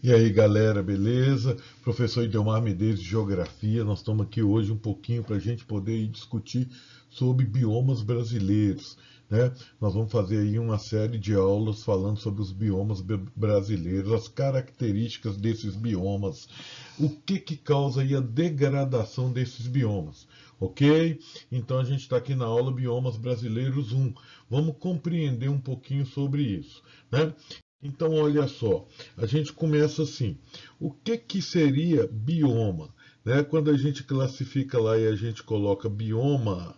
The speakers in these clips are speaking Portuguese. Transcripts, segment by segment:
E aí, galera, beleza? Professor Idelmar Medeiros de Geografia. Nós estamos aqui hoje um pouquinho para a gente poder discutir sobre biomas brasileiros, né? Nós vamos fazer aí uma série de aulas falando sobre os biomas brasileiros, as características desses biomas, o que causa aí a degradação desses biomas, ok? Então a gente está aqui na aula Biomas Brasileiros 1. Vamos compreender um pouquinho sobre isso, né? Então, olha só, a gente começa assim. O que seria bioma? Né? Quando a gente classifica lá e a gente coloca bioma,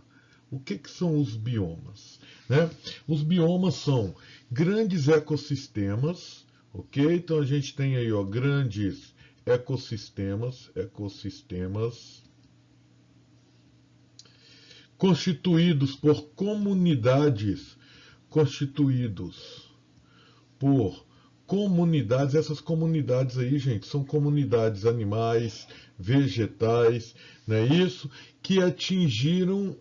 o que são os biomas? Né? Os biomas são grandes ecossistemas, ok? Então a gente tem aí, ó, grandes ecossistemas constituídos por comunidades, constituídos por comunidades. Essas comunidades aí, gente, são comunidades animais, vegetais, não é isso? Que atingiram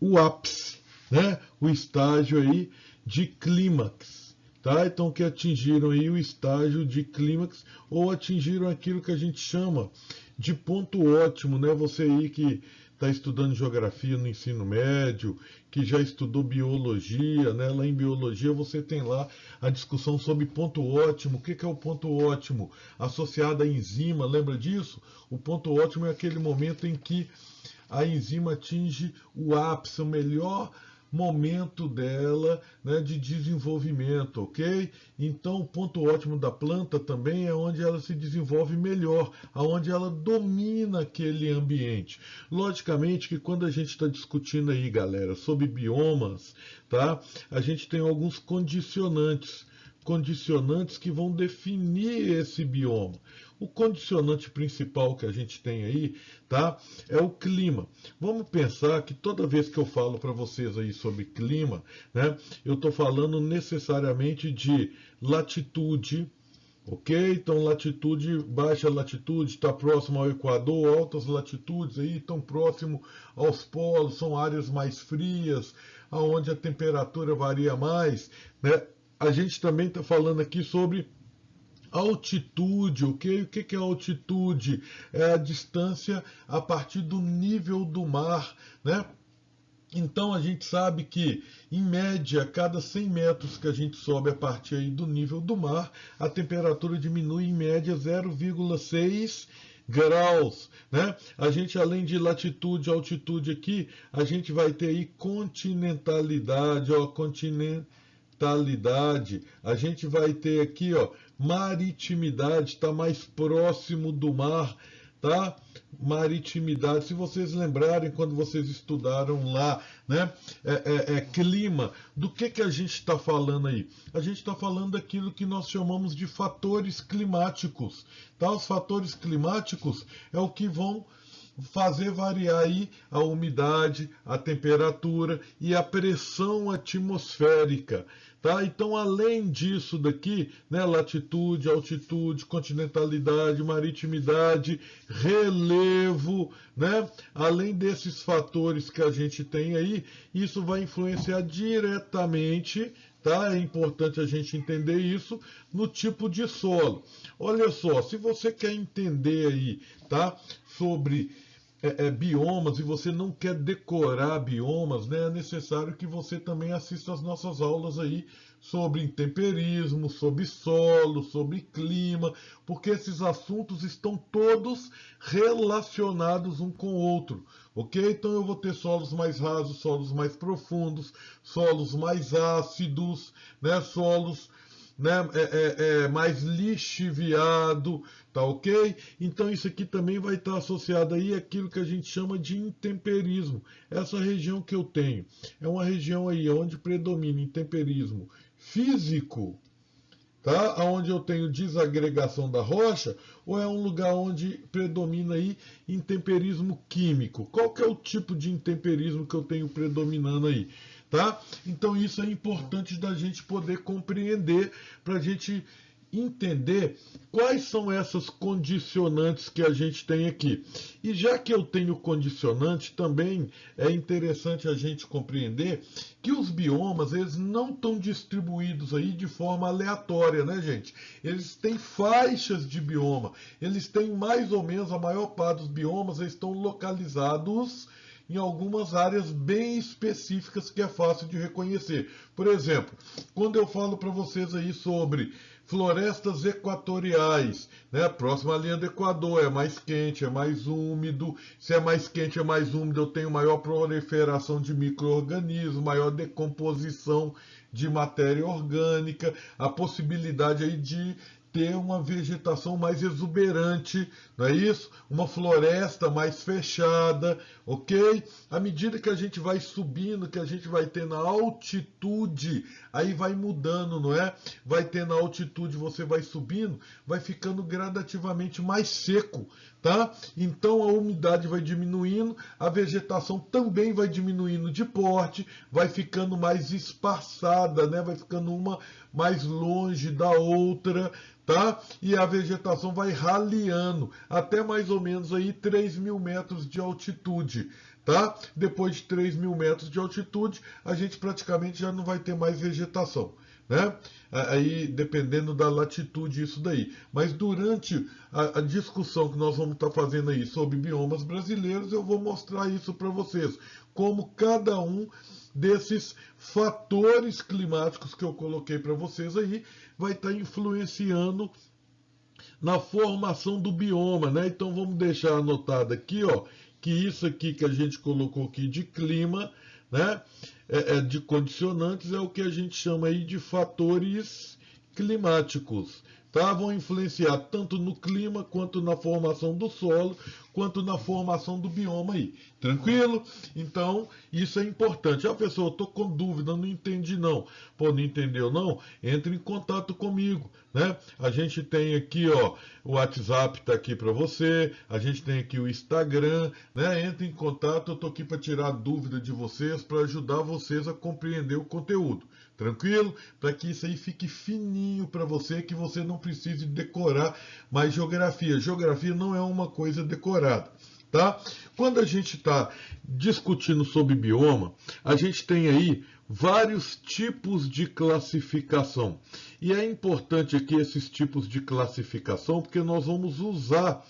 o ápice, né? O estágio aí de clímax, tá? Então que atingiram aí o estágio de clímax ou atingiram aquilo que a gente chama de ponto ótimo, né? Você aí que está estudando geografia no ensino médio, que já estudou biologia, né? Lá em biologia você tem lá a discussão sobre ponto ótimo. O que é o ponto ótimo? Associado à enzima, lembra disso? O ponto ótimo é aquele momento em que a enzima atinge o ápice, o melhor momento dela, né, de desenvolvimento, ok? Então o ponto ótimo da planta também é onde ela se desenvolve melhor, aonde ela domina aquele ambiente. Logicamente que quando a gente está discutindo aí, galera, sobre biomas, tá? A gente tem alguns condicionantes que vão definir esse bioma. O condicionante principal que a gente tem aí, tá, é o clima. Vamos pensar que toda vez que eu falo para vocês aí sobre clima, né, eu estou falando necessariamente de latitude, ok? Então latitude, baixa latitude, está próximo ao Equador, altas latitudes aí estão próximo aos polos, são áreas mais frias, aonde a temperatura varia mais, né? A gente também está falando aqui sobre altitude, ok? O que é altitude? É a distância a partir do nível do mar, né? Então a gente sabe que, em média, a cada 100 metros que a gente sobe a partir aí do nível do mar, a temperatura diminui em média 0,6 graus, né? A gente, além de latitude e altitude aqui, a gente vai ter aí continentalidade, ó, a gente vai ter aqui, ó, maritimidade, está mais próximo do mar, tá? Maritimidade, se vocês lembrarem quando vocês estudaram lá, né? Clima, do que a gente está falando aí? A gente está falando daquilo que nós chamamos de fatores climáticos, tá? Os fatores climáticos é o que vão fazer variar aí a umidade, a temperatura e a pressão atmosférica, tá? Então, além disso daqui, né, latitude, altitude, continentalidade, maritimidade, relevo, né? Além desses fatores que a gente tem aí, isso vai influenciar diretamente, tá? É importante a gente entender isso no tipo de solo. Olha só, se você quer entender aí, tá? Sobre biomas e você não quer decorar biomas, né, é necessário que você também assista às nossas aulas aí sobre intemperismo, sobre solo, sobre clima, porque esses assuntos estão todos relacionados um com o outro, ok? Então eu vou ter solos mais rasos, solos mais profundos, solos mais ácidos, né, solos, né, mais lixiviado, tá ok? Então isso aqui também vai estar associado aí àquilo que a gente chama de intemperismo. Essa região que eu tenho é uma região aí onde predomina intemperismo físico, tá? Onde eu tenho desagregação da rocha, ou é um lugar onde predomina aí intemperismo químico? Qual que é o tipo de intemperismo que eu tenho predominando aí? Tá? Então isso é importante da gente poder compreender para a gente entender quais são essas condicionantes que a gente tem aqui. E já que eu tenho condicionante, também é interessante a gente compreender que os biomas, eles não estão distribuídos aí de forma aleatória, né, gente? Eles têm faixas de bioma. Eles têm mais ou menos, a maior parte dos biomas, eles estão localizados em algumas áreas bem específicas que é fácil de reconhecer. Por exemplo, quando eu falo para vocês aí sobre florestas equatoriais, né? Próxima à linha do Equador, é mais quente, é mais úmido. Se é mais quente, é mais úmido, eu tenho maior proliferação de micro-organismos, maior decomposição de matéria orgânica, a possibilidade aí de ter uma vegetação mais exuberante, não é isso? Uma floresta mais fechada, ok? À medida que a gente vai subindo, que a gente vai ter na altitude, aí vai mudando, não é? Vai ter na altitude, você vai subindo, vai ficando gradativamente mais seco, tá? Então a umidade vai diminuindo, a vegetação também vai diminuindo de porte, vai ficando mais espaçada, né? Vai ficando uma mais longe da outra, tá? E a vegetação vai raliando até mais ou menos aí 3.000 metros de altitude, tá? Depois de 3.000 metros de altitude, a gente praticamente já não vai ter mais vegetação, né? Aí, dependendo da latitude, isso daí. Mas durante a discussão que nós vamos estar fazendo aí sobre biomas brasileiros, eu vou mostrar isso para vocês, como cada um desses fatores climáticos que eu coloquei para vocês aí vai estar influenciando na formação do bioma, né? Então vamos deixar anotado aqui, ó, que isso aqui que a gente colocou aqui de clima, né, de condicionantes, é o que a gente chama aí de fatores climáticos, tá? Vão influenciar tanto no clima, quanto na formação do solo, quanto na formação do bioma aí. Tranquilo? Então, isso é importante. A pessoa, eu tô com dúvida, não entendi não. Pô, não entendeu não? Entre em contato comigo, né? A gente tem aqui, ó, o WhatsApp tá aqui para você, a gente tem aqui o Instagram, né? Entre em contato, eu tô aqui para tirar dúvida de vocês, para ajudar vocês a compreender o conteúdo. Tranquilo? Para que isso aí fique fininho para você, que você não precise decorar mais geografia. Geografia não é uma coisa decorada, tá? Quando a gente está discutindo sobre bioma, a gente tem aí vários tipos de classificação. E é importante aqui esses tipos de classificação, porque nós vamos usar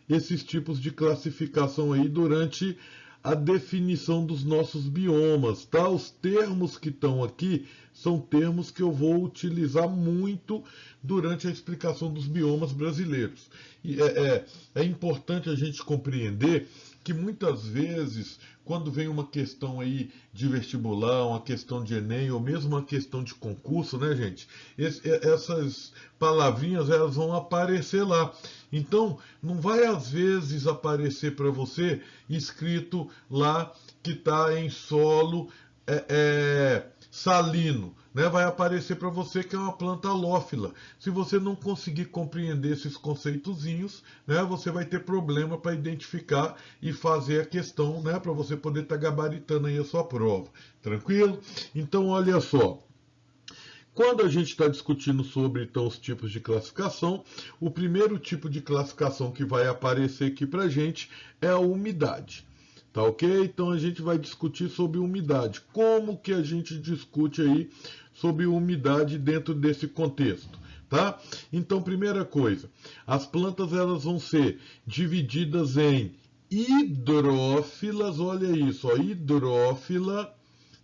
esses tipos de classificação aí durante a definição dos nossos biomas, tá? Os termos que estão aqui são termos que eu vou utilizar muito durante a explicação dos biomas brasileiros. E é importante a gente compreender que muitas vezes, quando vem uma questão aí de vestibular, uma questão de Enem, ou mesmo uma questão de concurso, né, gente? Essas palavrinhas, elas vão aparecer lá. Então, não vai às vezes aparecer para você escrito lá que está em solo salino, né? Vai aparecer para você que é uma planta halófila. Se você não conseguir compreender esses conceitozinhos, né, você vai ter problema para identificar e fazer a questão, né, para você poder estar gabaritando aí a sua prova. Tranquilo? Então, olha só. Quando a gente está discutindo sobre então, os tipos de classificação, o primeiro tipo de classificação que vai aparecer aqui para a gente é a umidade. Tá ok? Então a gente vai discutir sobre umidade. Como que a gente discute aí sobre umidade dentro desse contexto? Tá? Então, primeira coisa, as plantas elas vão ser divididas em hidrófilas, olha isso, ó, hidrófila,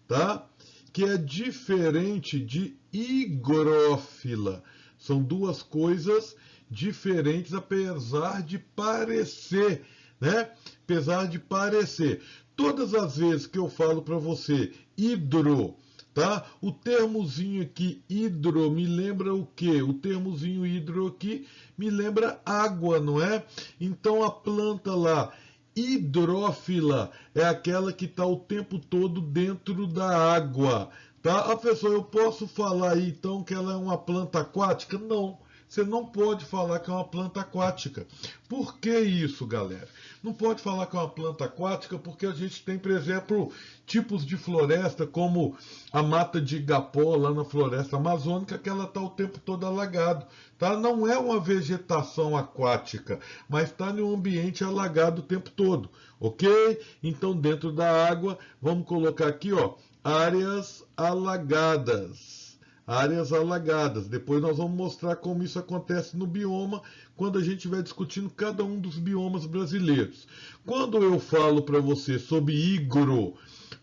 tá? Que é diferente de higrófila. São duas coisas diferentes, apesar de parecer, né? Apesar de parecer. Todas as vezes que eu falo para você hidro, tá? O termozinho aqui hidro me lembra o quê? O termozinho hidro aqui me lembra água, não é? Então a planta lá hidrófila é aquela que está o tempo todo dentro da água, tá? A pessoa, eu posso falar aí então que ela é uma planta aquática? Não. você não pode falar que é uma planta aquática. Por que isso, galera? Não pode falar que é uma planta aquática porque a gente tem, por exemplo, tipos de floresta, como a mata de igapó lá na floresta amazônica, que ela está o tempo todo alagado. Tá? Não é uma vegetação aquática, mas está em um ambiente alagado o tempo todo, ok? Então, dentro da água, vamos colocar aqui, ó, áreas alagadas. Áreas alagadas. Depois nós vamos mostrar como isso acontece no bioma, quando a gente vai discutindo cada um dos biomas brasileiros. Quando eu falo para você sobre higro,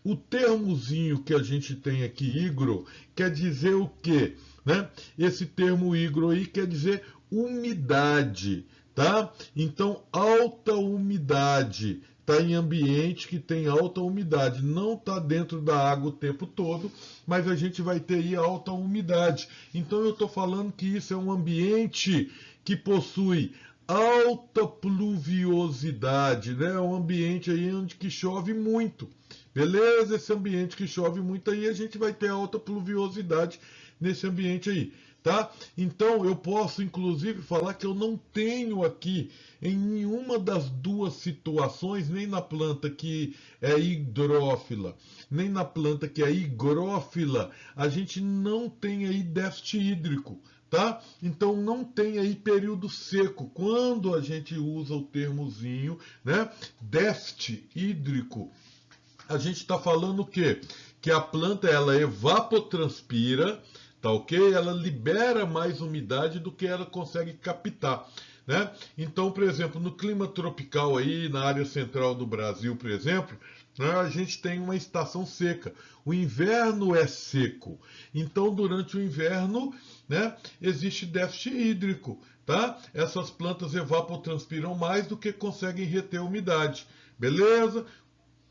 o termozinho que a gente tem aqui, higro, quer dizer o quê? Né? Esse termo higro aí quer dizer umidade, tá? Então, alta umidade. Está em ambiente que tem alta umidade. Não está dentro da água o tempo todo, mas a gente vai ter aí alta umidade. Então eu estou falando que isso é um ambiente que possui alta pluviosidade, né? É um ambiente aí onde que chove muito. Beleza? Esse ambiente que chove muito aí, a gente vai ter alta pluviosidade nesse ambiente aí. Tá? Então eu posso inclusive falar que eu não tenho aqui em nenhuma das duas situações, nem na planta que é hidrófila, nem na planta que é higrófila, a gente não tem aí déficit hídrico. Tá? Então não tem aí período seco. Quando a gente usa o termozinho, né, déficit hídrico, a gente está falando o quê? Que a planta ela evapotranspira, tá ok? Ela libera mais umidade do que ela consegue captar, né? Então, por exemplo, no clima tropical aí, na área central do Brasil, por exemplo, né, a gente tem uma estação seca. O inverno é seco. Então, durante o inverno, né, existe déficit hídrico, tá? Essas plantas evapotranspiram mais do que conseguem reter umidade. Beleza?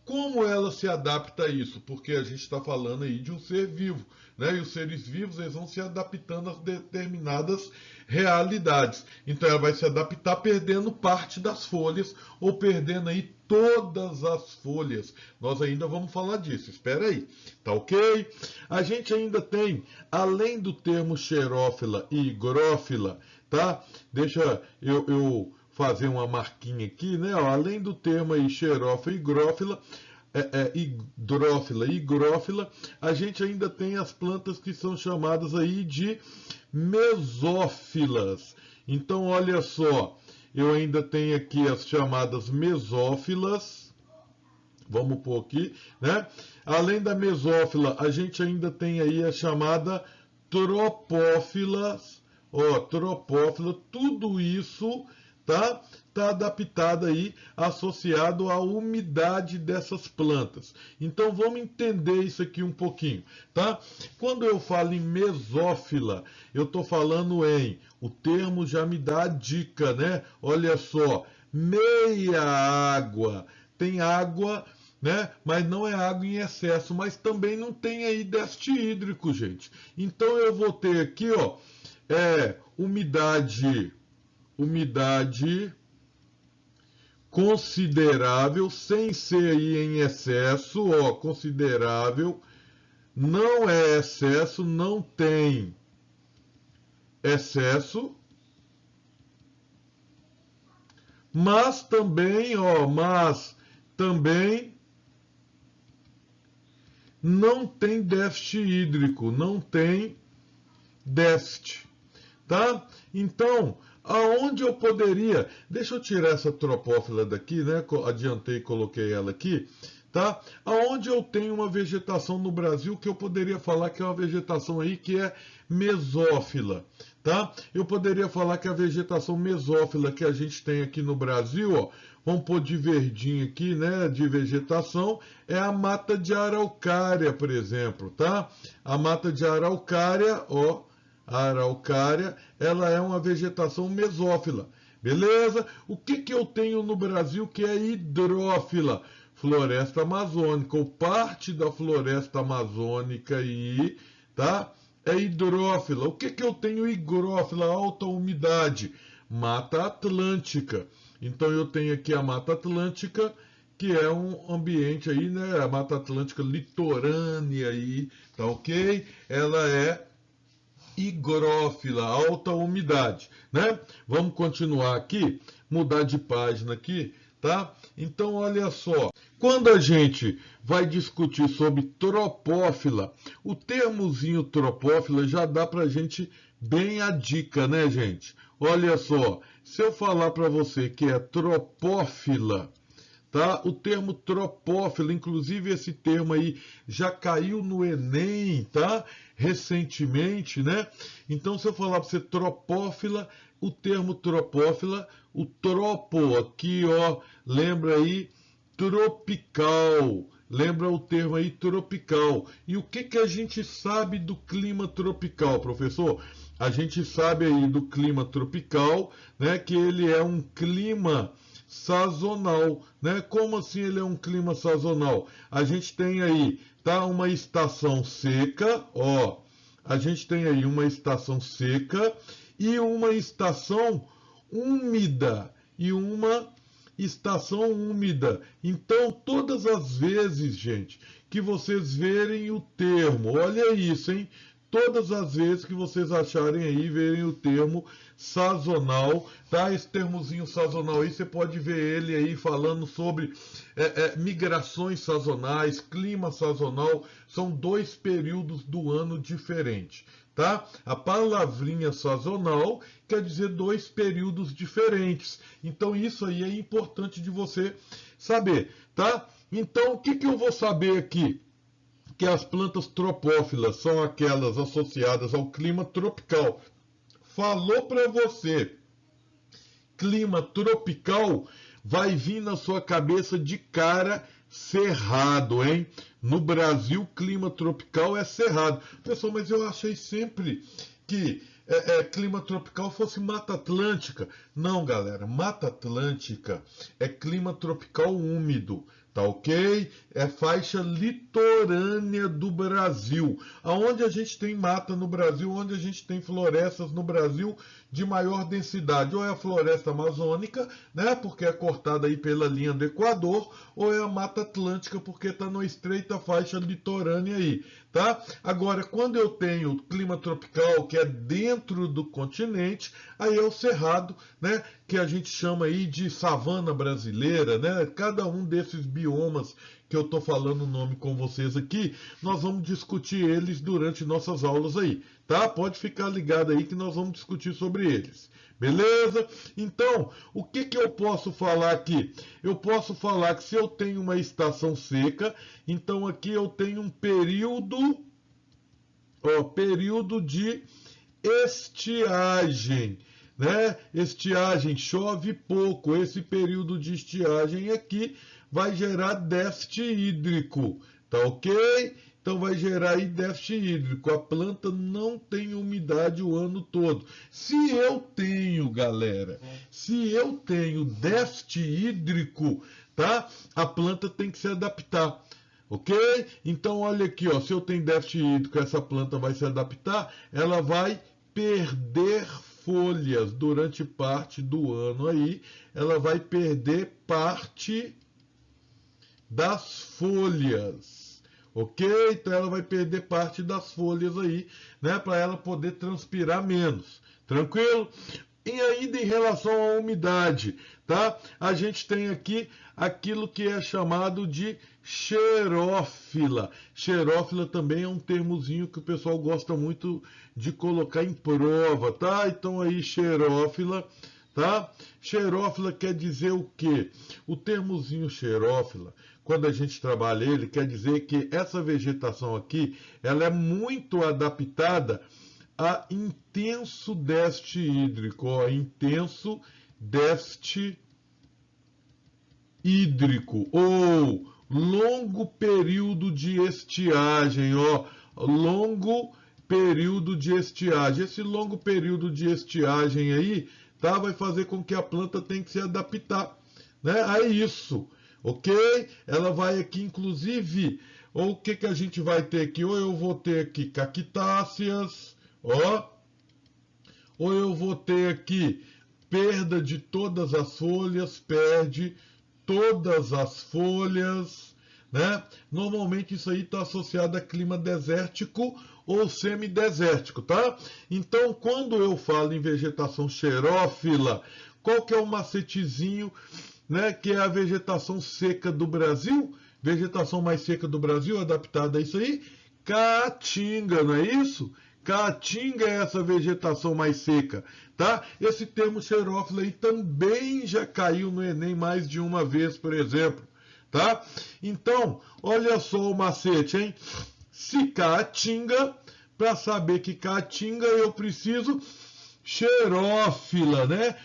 Como ela se adapta a isso? Porque a gente está falando aí de um ser vivo, né? E os seres vivos eles vão se adaptando a determinadas realidades. Então ela vai se adaptar perdendo parte das folhas ou perdendo aí todas as folhas. Nós ainda vamos falar disso, espera aí, tá ok? A gente ainda tem, além do termo xerófila e higrófila, tá? Deixa eu fazer uma marquinha aqui, né? Ó, além do termo aí xerófila e higrófila, hidrófila e higrófila, a gente ainda tem as plantas que são chamadas aí de mesófilas. Então, olha só, eu ainda tenho aqui as chamadas mesófilas. Vamos pôr aqui, né? Além da mesófila, a gente ainda tem aí a chamada tropófilas. Ó, tropófila, tudo isso tá adaptado aí, associado à umidade dessas plantas. Então vamos entender isso aqui um pouquinho, tá? Quando eu falo em mesófila, eu estou falando em, o termo já me dá a dica, né? Olha só, meia água, tem água, né? Mas não é água em excesso, mas também não tem aí déficit hídrico, gente. Então eu vou ter aqui, ó, umidade considerável, sem ser aí em excesso, ó, considerável, não é excesso, não tem excesso, mas também, ó, não tem déficit hídrico, não tem déficit, tá? Então, aonde eu poderia... Deixa eu tirar essa tropófila daqui, né? Adiantei e coloquei ela aqui, tá? Aonde eu tenho uma vegetação no Brasil que eu poderia falar que é uma vegetação aí que é mesófila, tá? Eu poderia falar que a vegetação mesófila que a gente tem aqui no Brasil, ó, vamos pôr de verdinho aqui, né, de vegetação, é a mata de araucária, por exemplo, tá? A mata de araucária, ó, a araucária, ela é uma vegetação mesófila, beleza? O que que eu tenho no Brasil que é hidrófila? Floresta amazônica, ou parte da floresta amazônica aí, tá? É hidrófila. O que que eu tenho higrófila? Alta umidade. Mata Atlântica. Então eu tenho aqui a Mata Atlântica, que é um ambiente aí, né? A Mata Atlântica litorânea aí, tá ok? Ela é higrófila, alta umidade, né? Vamos continuar aqui, mudar de página aqui, tá? Então, olha só, quando a gente vai discutir sobre tropófila, o termozinho tropófila já dá pra gente bem a dica, né, gente? Olha só, se eu falar para você que é tropófila, tá? O termo tropófila, inclusive esse termo aí já caiu no Enem, tá? Recentemente, né? Então, se eu falar para você tropófila, o termo tropófila, o tropo aqui, ó, lembra aí tropical. Lembra o termo aí tropical. E o que que a gente sabe do clima tropical, professor? A gente sabe aí do clima tropical, né, que ele é um clima sazonal, né? Como assim ele é um clima sazonal? A gente tem aí, tá, uma estação seca, ó. A gente tem aí uma estação seca e uma estação úmida e uma estação úmida. Então, todas as vezes, gente, que vocês verem o termo, olha isso, hein? Todas as vezes que vocês acharem aí, verem o termo sazonal, tá? Esse termozinho sazonal aí, você pode ver ele aí falando sobre migrações sazonais, clima sazonal, são 2 períodos do ano diferentes, tá? A palavrinha sazonal quer dizer 2 períodos diferentes. Então isso aí é importante de você saber, tá? Então o que que eu vou saber aqui? Que as plantas tropófilas são aquelas associadas ao clima tropical. Falou para você, clima tropical, vai vir na sua cabeça de cara cerrado, hein? No Brasil, clima tropical é cerrado. Pessoal, mas eu achei sempre que clima tropical fosse Mata Atlântica. Não, galera, Mata Atlântica é clima tropical úmido. Tá ok? É faixa litorânea do Brasil. Aonde a gente tem mata no Brasil, onde a gente tem florestas no Brasil de maior densidade. Ou é a floresta amazônica, né? Porque é cortada aí pela linha do Equador, ou é a Mata Atlântica, porque está na estreita faixa litorânea aí, tá? Agora, quando eu tenho clima tropical, que é dentro do continente, aí é o cerrado, né? Que a gente chama aí de savana brasileira, né? Cada um desses biomas que eu estou falando o nome com vocês aqui, nós vamos discutir eles durante nossas aulas aí, tá? Pode ficar ligado aí que nós vamos discutir sobre eles. Beleza? Então, o que que eu posso falar aqui? Eu posso falar que se eu tenho uma estação seca, então aqui eu tenho um período, ó, período de estiagem, né? Estiagem, chove pouco. Esse período de estiagem aqui vai gerar déficit hídrico, tá ok? Então vai gerar aí déficit hídrico. A planta não tem umidade o ano todo. Se eu tenho, galera, se eu tenho déficit hídrico, tá? A planta tem que se adaptar. Ok? Então olha aqui, ó, se eu tenho déficit hídrico, essa planta vai se adaptar, ela vai perder folhas durante parte do ano aí, ela vai perder parte das folhas, ok? Então ela vai perder parte das folhas aí, né, para ela poder transpirar menos, tranquilo? E ainda em relação à umidade, tá? A gente tem aqui aquilo que é chamado de xerófila. Xerófila também é um termozinho que o pessoal gosta muito de colocar em prova, tá? Então aí xerófila, tá? Xerófila quer dizer o quê? O termozinho xerófila, quando a gente trabalha ele, quer dizer que essa vegetação aqui, ela é muito adaptada a intenso déficit hídrico, ó, intenso déficit hídrico, ou longo período de estiagem, ó, longo período de estiagem. Esse longo período de estiagem aí, tá, vai fazer com que a planta tenha que se adaptar, né, a isso, ok? Ela vai aqui, inclusive, ou o que que a gente vai ter aqui? Ou eu vou ter aqui cactáceas, ó, ou eu vou ter aqui perda de todas as folhas, perde todas as folhas, né? Normalmente isso aí está associado a clima desértico ou semidesértico, tá? Então, quando eu falo em vegetação xerófila, qual que é o macetezinho, né, que é a vegetação seca do Brasil? Vegetação mais seca do Brasil, adaptada a isso aí? Caatinga, não é isso? Caatinga é essa vegetação mais seca, tá? Esse termo xerófila aí também já caiu no Enem mais de uma vez, por exemplo, tá? Então, olha só o macete, hein? Se caatinga, para saber que caatinga eu preciso xerófila, né?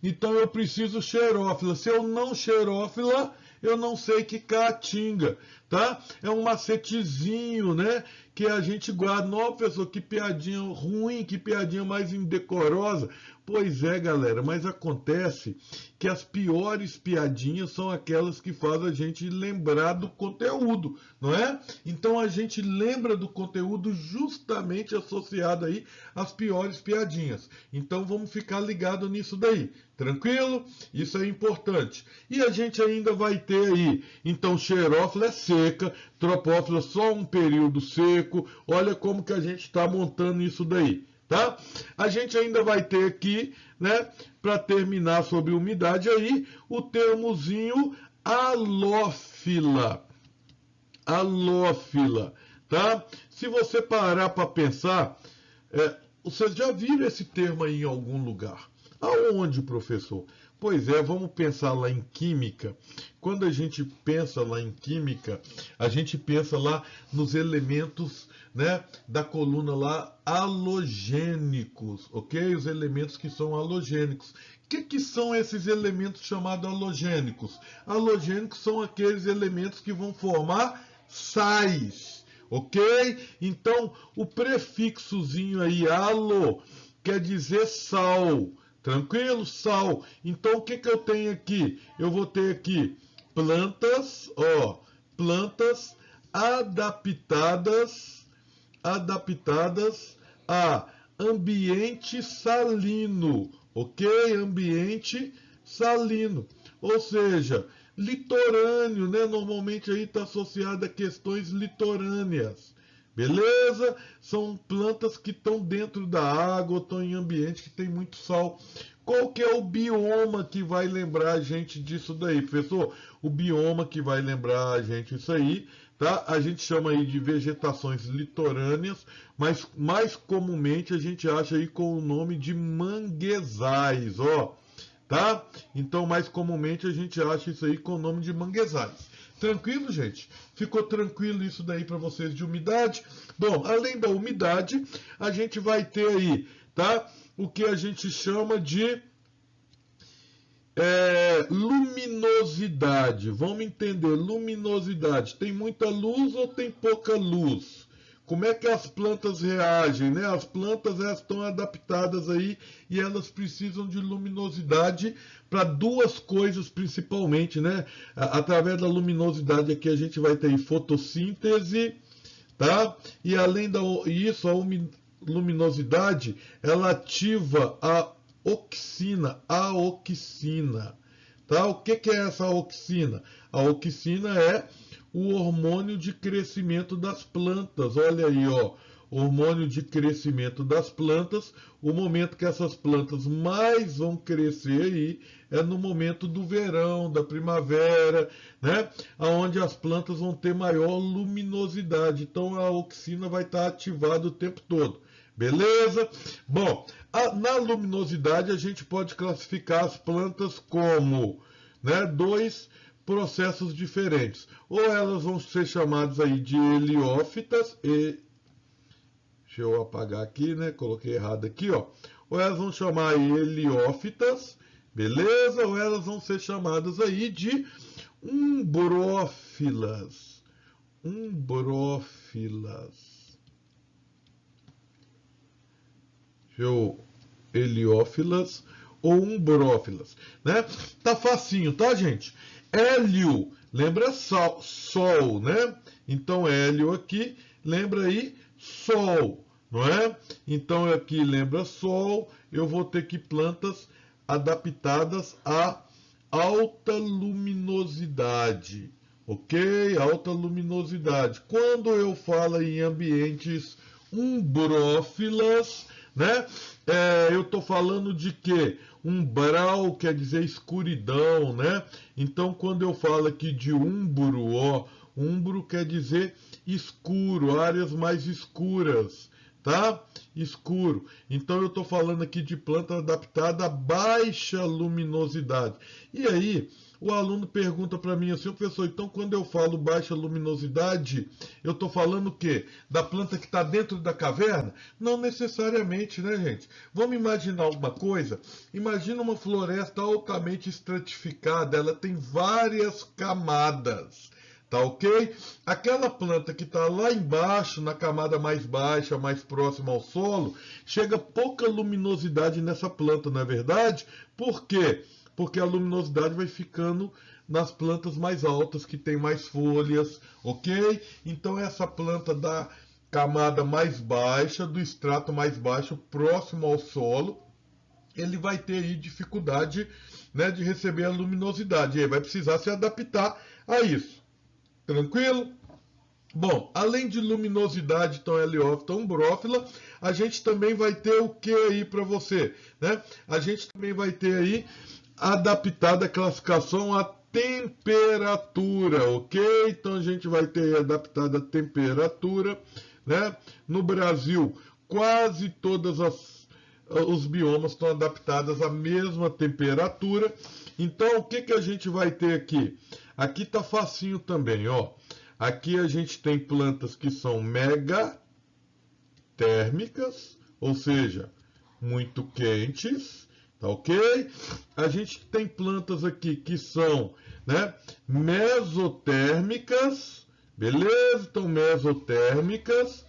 Então eu preciso xerófila. Se eu não xerófila, eu não sei que caatinga, tá? É um macetezinho, né? Que a gente guarda. Nossa, professor, que piadinha ruim, que piadinha mais indecorosa. Pois é, galera, mas acontece que as piores piadinhas são aquelas que fazem a gente lembrar do conteúdo, não é? Então a gente lembra do conteúdo justamente associado aí às piores piadinhas. Então vamos ficar ligado nisso daí, tranquilo? Isso é importante. E a gente ainda vai ter aí, então xerófila é seca, tropófila só um período seco. Olha como que a gente está montando isso daí. Tá? A gente ainda vai ter aqui, né, para terminar sobre umidade aí, o termozinho halófila. Halófila, tá? Se você parar para pensar, vocês já viram esse termo aí em algum lugar? Aonde, professor? Pois é, vamos pensar lá em química. Quando a gente pensa lá em química, a gente pensa lá nos elementos, né, da coluna lá halogênicos, ok? Os elementos que são halogênicos. O que são esses elementos chamados halogênicos? Halogênicos são aqueles elementos que vão formar sais, ok? Então, o prefixozinho aí, halo, quer dizer sal. Tranquilo? Sal. Então, o que eu tenho aqui? Eu vou ter aqui plantas, ó, plantas adaptadas a ambiente salino, ok? Ambiente salino. Ou seja, litorâneo, né? Normalmente aí está associado a questões litorâneas. Beleza? São plantas que estão dentro da água, estão em ambiente que tem muito sal. Qual que é o bioma que vai lembrar a gente disso daí, professor? O bioma que vai lembrar a gente isso aí, tá? A gente chama aí de vegetações litorâneas, mas mais comumente a gente acha aí com o nome de manguezais, ó. Tá? Então, mais comumente a gente acha isso aí com o nome de manguezais. Tranquilo, gente? Ficou tranquilo isso daí para vocês de umidade? Bom, além da umidade, a gente vai ter aí, tá? O que a gente chama de luminosidade. Vamos entender, luminosidade. Tem muita luz ou tem pouca luz? Como é que as plantas reagem, né? As plantas elas estão adaptadas aí e elas precisam de luminosidade para duas coisas principalmente, né? Através da luminosidade aqui a gente vai ter fotossíntese, tá? E além disso, a luminosidade ela ativa a oxina, tá? O que é essa oxina? A oxina é o hormônio de crescimento das plantas. Olha aí, ó, hormônio de crescimento das plantas. O momento que essas plantas mais vão crescer aí é no momento do verão, da primavera, né? Onde as plantas vão ter maior luminosidade. Então a oxina vai estar ativada o tempo todo. Beleza? Bom, na luminosidade a gente pode classificar as plantas como, né, dois processos diferentes. Ou elas vão ser chamadas aí de heliófitas e deixa eu apagar aqui, né? Coloquei errado aqui, ó. Ou elas vão chamar aí heliófitas, beleza? Ou elas vão ser chamadas aí de umbrófilas. Heliófilas ou umbrófilas, né? Tá facinho, tá, gente? Hélio, lembra sol, né? Então, hélio aqui, lembra aí sol, não é? Então, aqui lembra sol, eu vou ter que plantas adaptadas a alta luminosidade, ok? Alta luminosidade. Quando eu falo em ambientes umbrófilas, né? Eu estou falando de quê? Umbral quer dizer escuridão, né? Então, quando eu falo aqui de umbro, ó, umbro quer dizer escuro, áreas mais escuras, tá? Escuro. Então, eu estou falando aqui de planta adaptada a baixa luminosidade. E aí, o aluno pergunta para mim assim, professor, então quando eu falo baixa luminosidade, eu estou falando o quê? Da planta que está dentro da caverna? Não necessariamente, né, gente? Vamos imaginar alguma coisa? Imagina uma floresta altamente estratificada, ela tem várias camadas. Tá ok? Aquela planta que está lá embaixo, na camada mais baixa, mais próxima ao solo, chega pouca luminosidade nessa planta, não é verdade? Por quê? Porque a luminosidade vai ficando nas plantas mais altas, que tem mais folhas, ok? Então essa planta da camada mais baixa, do estrato mais baixo, próximo ao solo, ele vai ter aí dificuldade, né, de receber a luminosidade, e aí vai precisar se adaptar a isso. Tranquilo? Bom, além de luminosidade, então heliófita umbrófila, a gente também vai ter o que aí para você, né? A gente também vai ter aí adaptada a classificação à temperatura, ok? Então a gente vai ter adaptada a temperatura, né? No Brasil, quase todas os biomas estão adaptados à mesma temperatura. Então o que a gente vai ter aqui? Aqui tá facinho também, ó. Aqui a gente tem plantas que são megatérmicas, ou seja, muito quentes, tá ok? A gente tem plantas aqui que são, né, mesotérmicas, beleza? Então, mesotérmicas.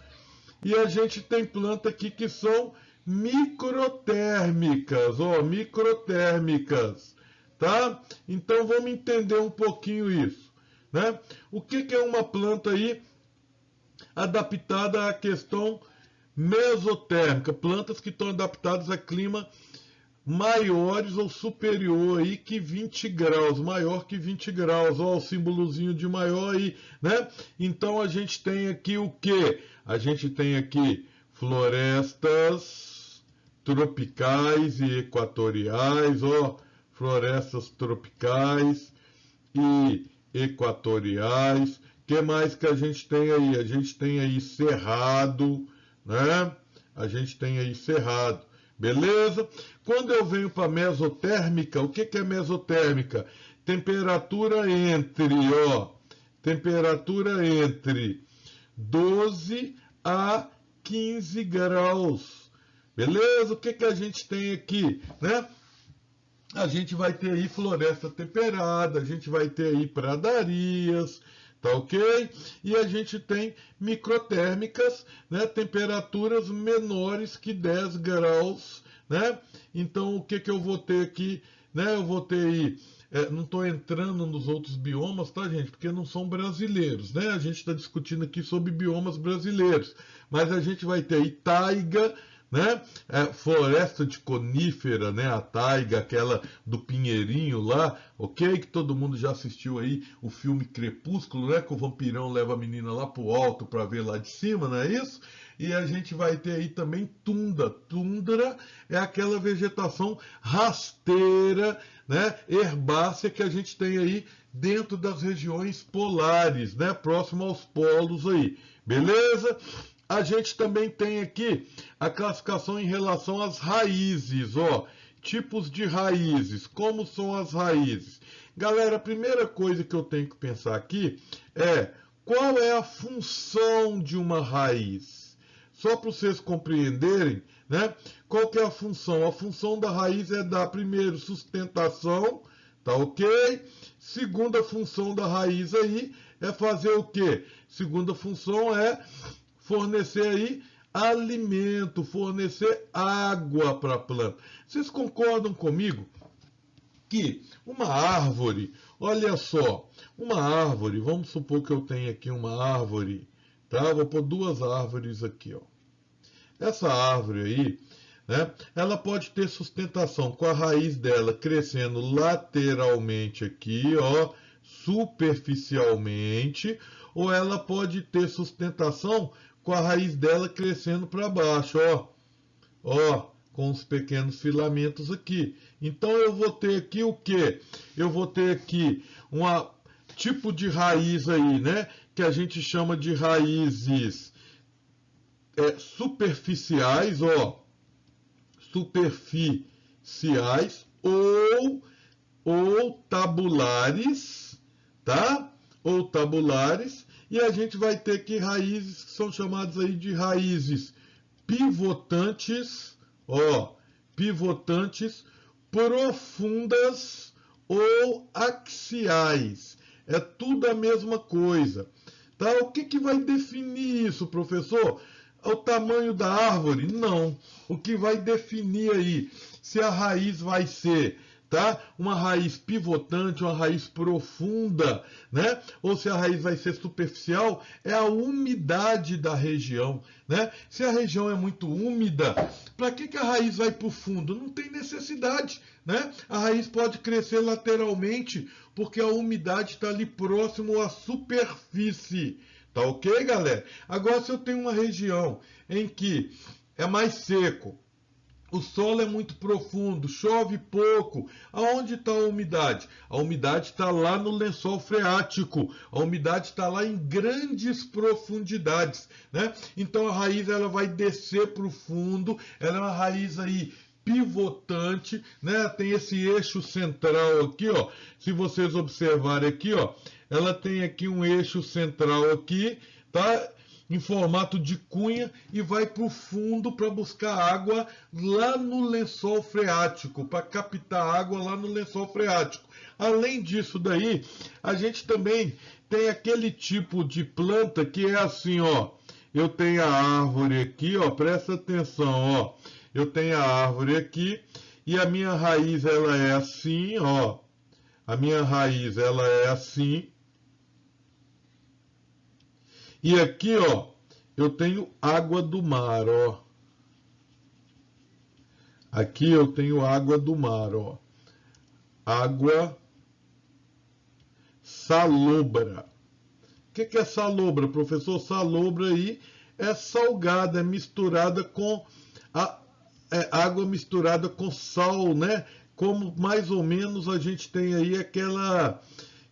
E a gente tem planta aqui que são microtérmicas, ó, microtérmicas, tá? Então, vamos entender um pouquinho isso, né? O que é uma planta aí adaptada à questão mesotérmica? Plantas que estão adaptadas a clima maiores ou superior aí que 20 graus, maior que 20 graus, ó, o símbolozinho de maior aí, né? Então a gente tem aqui o que? A gente tem aqui florestas tropicais e equatoriais, ó, florestas tropicais e equatoriais. O que mais que a gente tem aí? A gente tem aí cerrado, né? A gente tem aí cerrado. Beleza? Quando eu venho para mesotérmica, o que é mesotérmica? Temperatura entre 12 a 15 graus. Beleza? O que a gente tem aqui, né? A gente vai ter aí floresta temperada, a gente vai ter aí pradarias, tá ok? E a gente tem microtérmicas, né? Temperaturas menores que 10 graus, né? Então, o que eu vou ter aqui, né? Eu vou ter aí, não estou entrando nos outros biomas, tá, gente? Porque não são brasileiros, né? A gente está discutindo aqui sobre biomas brasileiros. Mas a gente vai ter aí taiga, né? Floresta de conífera, né? A taiga, aquela do Pinheirinho lá, ok? Que todo mundo já assistiu aí o filme Crepúsculo, né? Que o vampirão leva a menina lá pro alto para ver lá de cima, não é isso? E a gente vai ter aí também tundra. Tundra é aquela vegetação rasteira, né? Herbácea que a gente tem aí dentro das regiões polares, né? Próximo aos polos aí, beleza? A gente também tem aqui a classificação em relação às raízes, ó, tipos de raízes. Como são as raízes? Galera, a primeira coisa que eu tenho que pensar aqui é qual é a função de uma raiz. Só para vocês compreenderem, né? Qual que é a função? A função da raiz é dar, primeiro, sustentação, tá ok? Segunda função da raiz aí é fazer o quê? Segunda função é fornecer aí alimento, fornecer água para a planta. Vocês concordam comigo que uma árvore, olha só, uma árvore, vamos supor que eu tenha aqui uma árvore, tá? Vou pôr duas árvores aqui, ó. Essa árvore aí, né? Ela pode ter sustentação com a raiz dela crescendo lateralmente aqui, ó, superficialmente, ou ela pode ter sustentação com a raiz dela crescendo para baixo, ó, com os pequenos filamentos aqui. Então eu vou ter aqui o quê? Eu vou ter aqui um tipo de raiz aí, né? Que a gente chama de raízes superficiais, ó, superficiais ou tabulares, tá? Ou tabulares, e a gente vai ter aqui raízes que são chamadas aí de raízes pivotantes, ó, pivotantes, profundas ou axiais. É tudo a mesma coisa, tá? O que vai definir isso, professor? O tamanho da árvore? Não. O que vai definir aí se a raiz vai ser, tá? Uma raiz pivotante, uma raiz profunda, né? Ou se a raiz vai ser superficial, é a umidade da região, né? Se a região é muito úmida, para que a raiz vai para o fundo? Não tem necessidade, né? A raiz pode crescer lateralmente, porque a umidade está ali próximo à superfície. Tá ok, galera? Agora, se eu tenho uma região em que é mais seco, o solo é muito profundo, chove pouco, aonde está a umidade? A umidade está lá no lençol freático, a umidade está lá em grandes profundidades, né? Então a raiz ela vai descer para o fundo, ela é uma raiz aí pivotante, né? Tem esse eixo central aqui, ó. Se vocês observarem aqui, ó, ela tem aqui um eixo central aqui, tá? Em formato de cunha e vai para o fundo para buscar água lá no lençol freático, para captar água lá no lençol freático. Além disso daí, a gente também tem aquele tipo de planta que é assim, ó. Eu tenho a árvore aqui, ó, presta atenção, ó. Eu tenho a árvore aqui e a minha raiz ela é assim, ó. A minha raiz ela é assim. E aqui, ó, eu tenho água do mar, ó. Aqui eu tenho água do mar, ó. Água salobra. O que é salobra, professor? Salobra aí é salgada, é misturada com água misturada com sal, né? Como mais ou menos a gente tem aí aquela...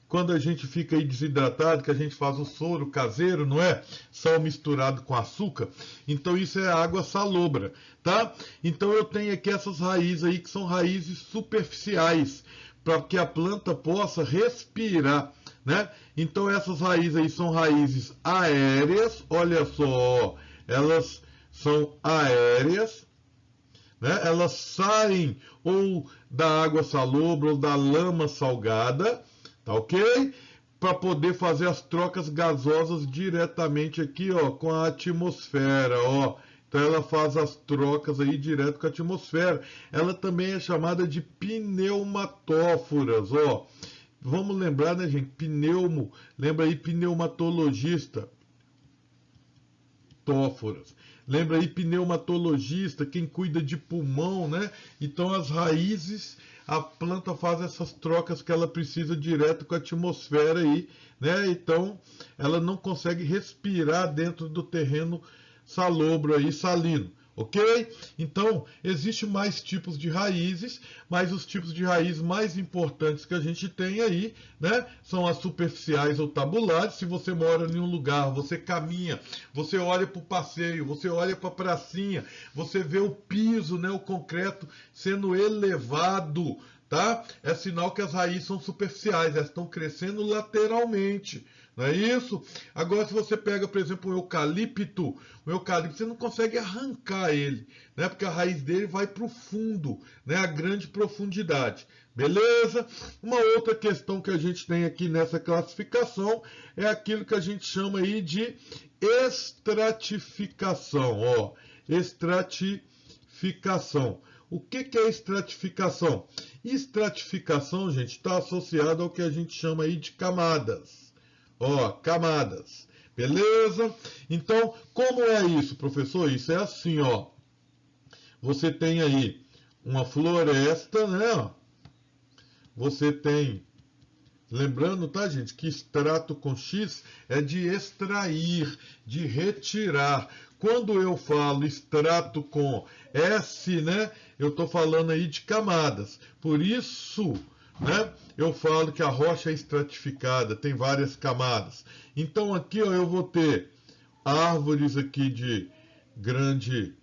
Quando a gente fica aí desidratado, que a gente faz o soro caseiro, não é? Sal misturado com açúcar. Então isso é água salobra, tá? Então eu tenho aqui essas raízes aí que são raízes superficiais, para que a planta possa respirar, né? Então essas raízes aí são raízes aéreas, olha só, elas são aéreas, né? Elas saem ou da água salobra ou da lama salgada, tá ok? Para poder fazer as trocas gasosas diretamente aqui, ó, com a atmosfera, ó. Então ela faz as trocas aí direto com a atmosfera. Ela também é chamada de pneumatóforas, ó. Vamos lembrar, né, gente? Pneumo, lembra aí pneumatologista. Tóforas. Lembra aí pneumatologista, quem cuida de pulmão, né? Então as raízes, a planta faz essas trocas que ela precisa direto com a atmosfera aí, né? Então ela não consegue respirar dentro do terreno salobro aí, salino. Ok? Então, existem mais tipos de raízes, mas os tipos de raiz mais importantes que a gente tem aí, né, são as superficiais ou tabulares. Se você mora em um lugar, você caminha, você olha para o passeio, você olha para a pracinha, você vê o piso, né, o concreto sendo elevado, tá? É sinal que as raízes são superficiais, elas estão crescendo lateralmente. Não é isso? Agora, se você pega, por exemplo, o eucalipto você não consegue arrancar ele, né? Porque a raiz dele vai para o fundo, né? A grande profundidade. Beleza? Uma outra questão que a gente tem aqui nessa classificação é aquilo que a gente chama aí de estratificação. Ó, estratificação. O que é estratificação? Estratificação, gente, está associado ao que a gente chama aí de camadas. Ó, camadas. Beleza? Então, como é isso, professor? Isso é assim, ó. Você tem aí uma floresta, né? Você tem Lembrando, tá, gente, que extrato com X é de extrair, de retirar. Quando eu falo extrato com S, né, eu estou falando aí de camadas. Por isso, né, eu falo que a rocha é estratificada, tem várias camadas. Então aqui, ó, eu vou ter árvores aqui de grande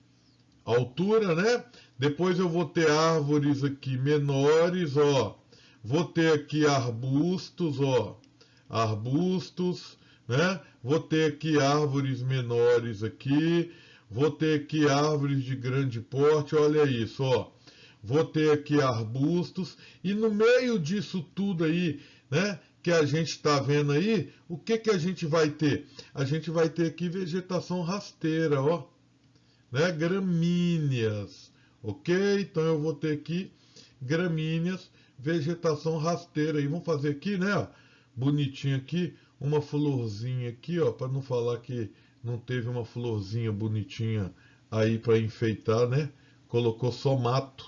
altura, né? Depois eu vou ter árvores aqui menores, ó. Vou ter aqui arbustos, ó. Arbustos, né? Vou ter aqui árvores menores aqui. Vou ter aqui árvores de grande porte, olha isso, ó. Vou ter aqui arbustos e no meio disso tudo aí, né, que a gente está vendo aí, o que que a gente vai ter? A gente vai ter aqui vegetação rasteira, ó, né, gramíneas, ok? Então eu vou ter aqui gramíneas, vegetação rasteira. E vamos fazer aqui, né, ó, bonitinho aqui, uma florzinha aqui, ó, para não falar que não teve uma florzinha bonitinha aí para enfeitar, né? Colocou só mato,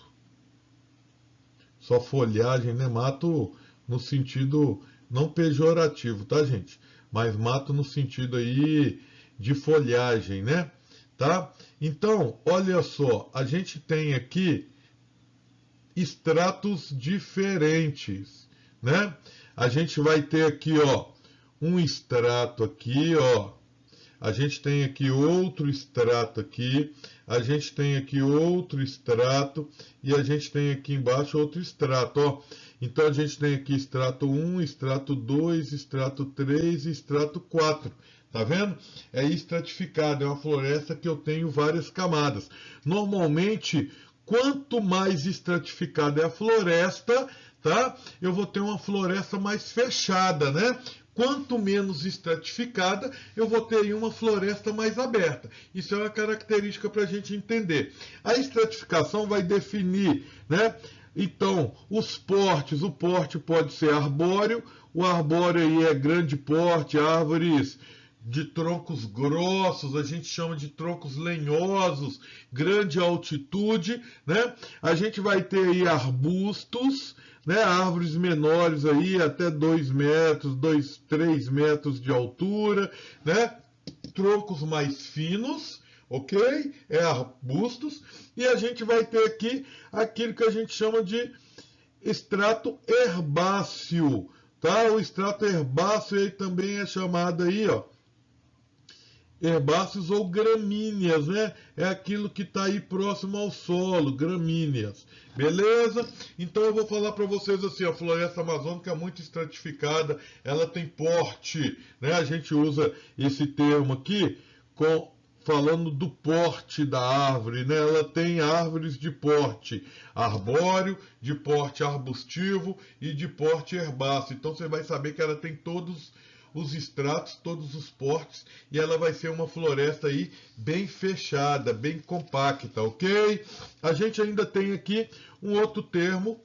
só folhagem, né? Mato no sentido não pejorativo, tá, gente? Mas mato no sentido aí de folhagem, né? Tá? Então, olha só, a gente tem aqui estratos diferentes, né? A gente vai ter aqui, ó, um extrato aqui, ó. A gente tem aqui outro extrato aqui, a gente tem aqui outro extrato e a gente tem aqui embaixo outro extrato, ó. Então a gente tem aqui extrato 1, extrato 2, extrato 3 e extrato 4. Tá vendo? É estratificado, é uma floresta que eu tenho várias camadas. Normalmente, quanto mais estratificada é a floresta, tá? Eu vou ter uma floresta mais fechada, né? Quanto menos estratificada, eu vou ter aí uma floresta mais aberta. Isso é uma característica para a gente entender. A estratificação vai definir, né? Então, os portes, o porte pode ser arbóreo, o arbóreo aí é grande porte, árvores de troncos grossos, a gente chama de troncos lenhosos, grande altitude, né? A gente vai ter aí arbustos, né? Árvores menores aí, até 2 metros, 2, 3 metros de altura, né? Troncos mais finos, ok? É arbustos. E a gente vai ter aqui aquilo que a gente chama de extrato herbáceo, tá? O extrato herbáceo aí também é chamado aí, ó, herbáceos ou gramíneas, né? É aquilo que está aí próximo ao solo, gramíneas. Beleza? Então eu vou falar para vocês assim, a floresta amazônica é muito estratificada, ela tem porte, né? A gente usa esse termo aqui falando do porte da árvore, né? Ela tem árvores de porte arbóreo, de porte arbustivo e de porte herbáceo. Então você vai saber que ela tem todos os estratos, todos os portes, e ela vai ser uma floresta aí bem fechada, bem compacta, ok? A gente ainda tem aqui um outro termo,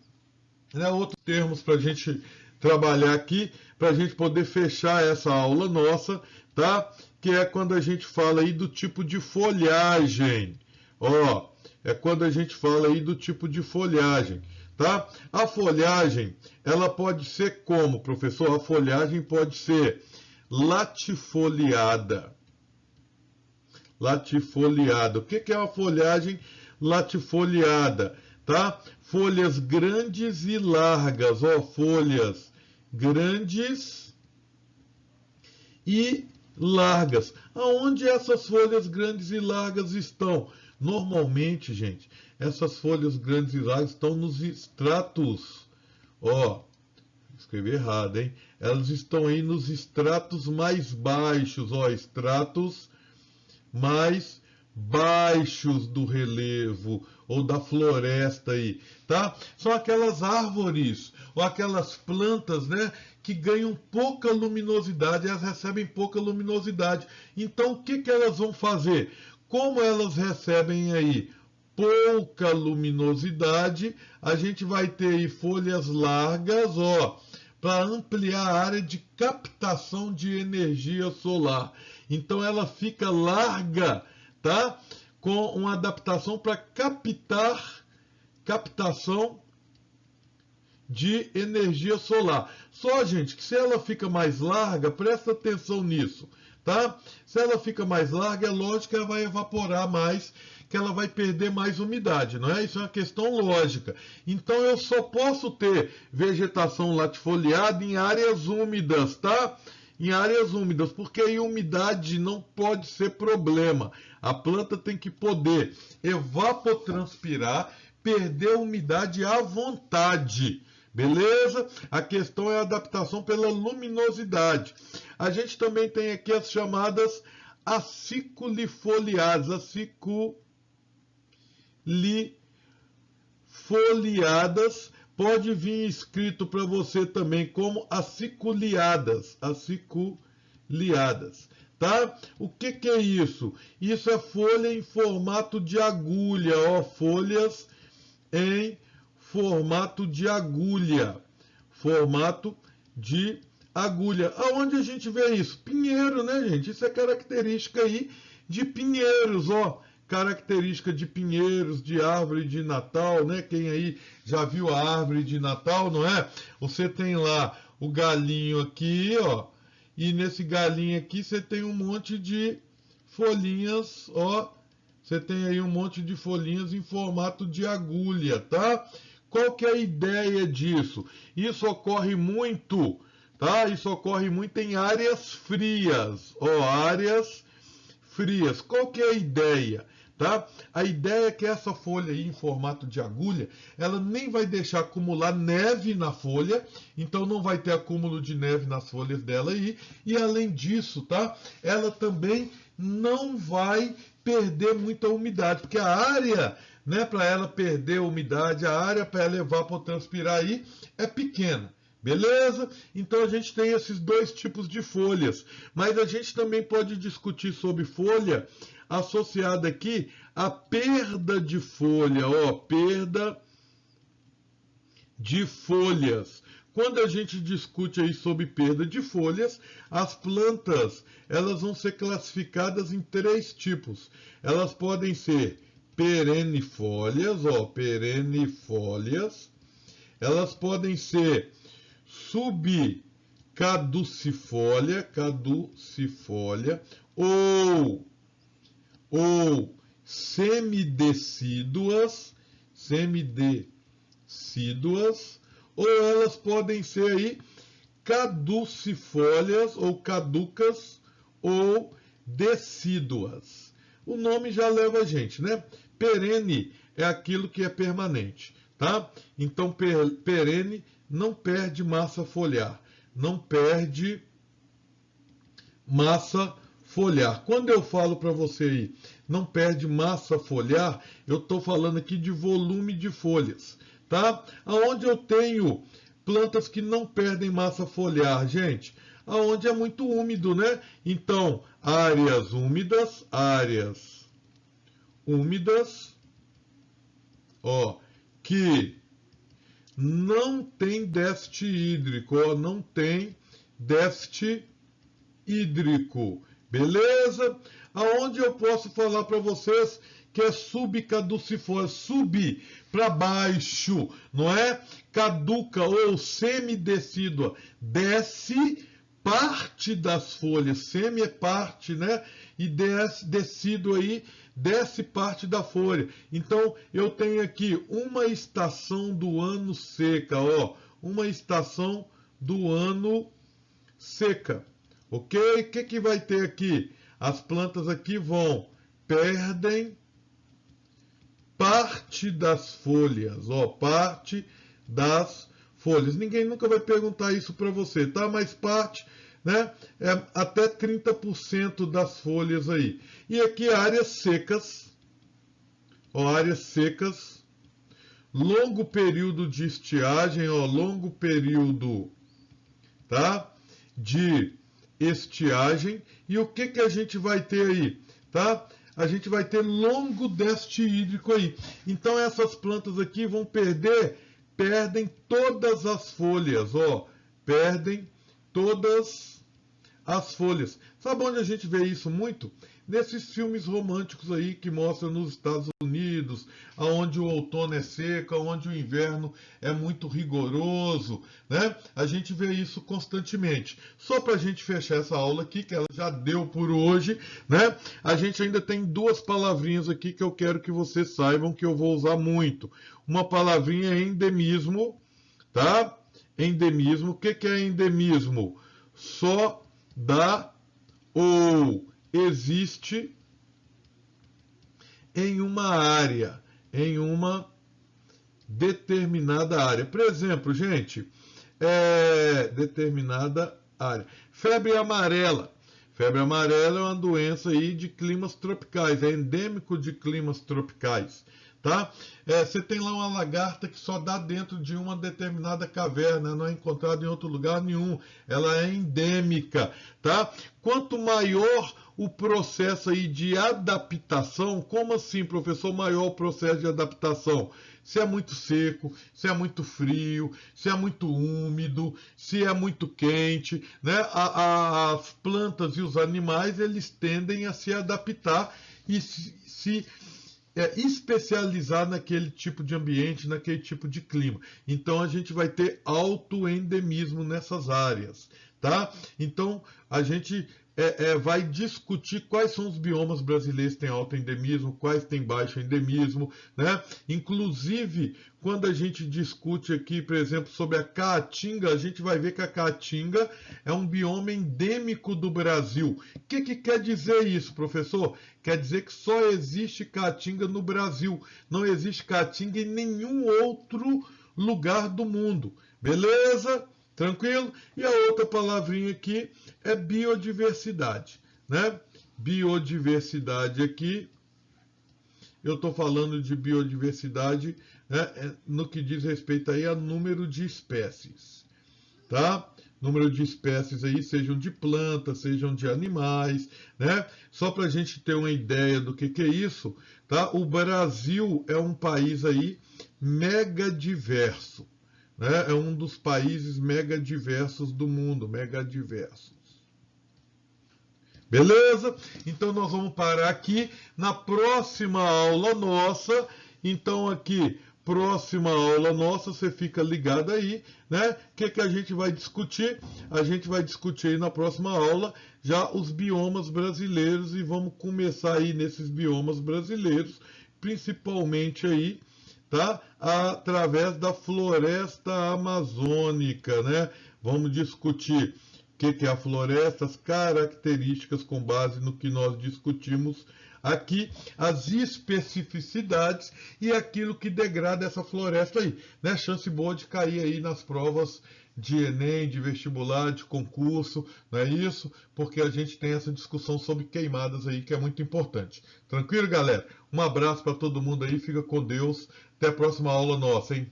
né, outros termos para a gente trabalhar aqui, para a gente poder fechar essa aula nossa, tá? Que é quando a gente fala aí do tipo de folhagem, ó, é quando a gente fala aí do tipo de folhagem. Tá? A folhagem, ela pode ser como, professor? A folhagem pode ser latifoliada. Latifoliada. O que é uma folhagem latifoliada? Tá? Folhas grandes e largas, ó, folhas grandes e largas. Aonde essas folhas grandes e largas estão? Normalmente, gente, essas folhas grandes e largas estão nos estratos. Ó, escrevi errado, hein? Elas estão aí nos estratos mais baixos, ó, estratos mais baixos do relevo ou da floresta aí, tá? São aquelas árvores ou aquelas plantas, né, que ganham pouca luminosidade, elas recebem pouca luminosidade. Então, o que elas vão fazer? Como elas recebem aí pouca luminosidade, a gente vai ter aí folhas largas, ó, para ampliar a área de captação de energia solar. Então ela fica larga, tá? Com uma adaptação para captação de energia solar. Só, gente, que se ela fica mais larga, presta atenção nisso, tá? Se ela fica mais larga, é lógico que ela vai evaporar mais, que ela vai perder mais umidade, não é? Isso é uma questão lógica. Então eu só posso ter vegetação latifoliada em áreas úmidas, tá? Em áreas úmidas, porque aí a umidade não pode ser problema. A planta tem que poder evapotranspirar, perder a umidade à vontade. Beleza? A questão é a adaptação pela luminosidade. A gente também tem aqui as chamadas aciculifoliadas. Aciculifoliadas pode vir escrito para você também como aciculiadas. Aciculiadas. Tá? O que é isso? Isso é folha em formato de agulha, ó, folhas em formato de agulha. Formato de agulha. Aonde a gente vê isso? Pinheiro, né, gente? Isso é característica aí de pinheiros, ó. Característica de pinheiros, de árvore de Natal, né? Quem aí já viu a árvore de Natal, não é? Você tem lá o galinho aqui, ó. E nesse galinho aqui você tem um monte de folhinhas, ó. Você tem aí um monte de folhinhas em formato de agulha, tá? Qual que é a ideia disso? Isso ocorre muito, tá? Isso ocorre muito em áreas frias, ó, áreas frias. Qual que é a ideia? Tá? A ideia é que essa folha aí em formato de agulha, ela nem vai deixar acumular neve na folha, então não vai ter acúmulo de neve nas folhas dela aí, e além disso, tá? Ela também não vai perder muita umidade, porque a área, né, para ela perder a umidade, a área para ela evapotranspirar aí é pequena. Beleza? Então a gente tem esses dois tipos de folhas, mas a gente também pode discutir sobre folha associada aqui à perda de folha, ó, perda de folhas. Quando a gente discute aí sobre perda de folhas, as plantas, elas vão ser classificadas em três tipos. Elas podem ser perennifólias, ó, perennifólias. Elas podem ser subcaducifólia, caducifólia, ou semidecíduas, ou elas podem ser aí caducifólias, ou caducas, ou decíduas. O nome já leva a gente, né? Perene é aquilo que é permanente, tá? Então, perene não perde massa foliar, não perde massa foliar. Quando eu falo para você aí, não perde massa foliar, eu estou falando aqui de volume de folhas, tá? Aonde eu tenho plantas que não perdem massa foliar, gente? Aonde é muito úmido, né? Então, áreas úmidas, ó, que não tem déficit hídrico, ó, não tem déficit hídrico, beleza? Aonde eu posso falar para vocês que é subcaducifólia, sub para baixo, não é? Caduca ou semidecídua, desce parte das folhas, semi é parte, né? E decíduo aí, desce parte da folha. Então, eu tenho aqui uma estação do ano seca, ó, uma estação do ano seca, ok? O que vai ter aqui? As plantas aqui perdem parte das folhas, ó, parte das folhas. Ninguém nunca vai perguntar isso para você, tá? Mas parte, né? É até 30% das folhas aí. E aqui áreas secas, ó, áreas secas, longo período de estiagem, ó, longo período, tá? De estiagem. E o que a gente vai ter aí, tá? A gente vai ter longo déficit hídrico aí. Então essas plantas aqui perdem todas as folhas, ó, perdem todas as folhas. Sabe onde a gente vê isso muito? nesses filmes românticos aí que mostram nos Estados Unidos, onde o outono é seco, onde o inverno é muito rigoroso, né? A gente vê isso constantemente. Só para a gente fechar essa aula aqui, que ela já deu por hoje, né? A gente ainda tem duas palavrinhas aqui que eu quero que vocês saibam que eu vou usar muito. Uma palavrinha é endemismo, tá? Endemismo. O que é endemismo? Só dá ou existe em uma área, em uma determinada área. Por exemplo, gente, determinada área. Febre amarela. Febre amarela é uma doença aí de climas tropicais, é endêmico de climas tropicais. Tá? Você tem lá uma lagarta que só dá dentro de uma determinada caverna, não é encontrada em outro lugar nenhum. Ela é endêmica. Tá? Quanto maior o processo aí de adaptação, como assim, professor, maior o processo de adaptação? Se é muito seco, se é muito frio, se é muito úmido, se é muito quente, né? As plantas e os animais, eles tendem a se adaptar e se especializar naquele tipo de ambiente, naquele tipo de clima. Então a gente vai ter autoendemismo nessas áreas, tá? Então a gente vai discutir quais são os biomas brasileiros que têm alto endemismo, quais têm baixo endemismo, né? Inclusive, quando a gente discute aqui, por exemplo, sobre a caatinga, a gente vai ver que a caatinga é um bioma endêmico do Brasil. O que quer dizer isso, professor? Quer dizer que só existe caatinga no Brasil. Não existe caatinga em nenhum outro lugar do mundo. Beleza? Tranquilo? E a outra palavrinha aqui é biodiversidade, né? Biodiversidade aqui, eu estou falando de biodiversidade, né, no que diz respeito aí a número de espécies, tá? Número de espécies aí, sejam de plantas, sejam de animais, né? Só para a gente ter uma ideia do que é isso, tá? O Brasil é um país aí mega diverso. É um dos países mega diversos do mundo, mega diversos. Beleza? Então nós vamos parar aqui. Na próxima aula nossa, então aqui, próxima aula nossa, você fica ligado aí, né? O que a gente vai discutir? A gente vai discutir aí na próxima aula já os biomas brasileiros e vamos começar aí nesses biomas brasileiros, principalmente aí, tá? Através da floresta amazônica, né? Vamos discutir o que é a floresta, as características com base no que nós discutimos aqui, as especificidades e aquilo que degrada essa floresta aí, né? Chance boa de cair aí nas provas de Enem, de vestibular, de concurso, não é isso? Porque a gente tem essa discussão sobre queimadas aí que é muito importante. Tranquilo, galera? Um abraço para todo mundo aí, fica com Deus. Até a próxima aula nossa, hein?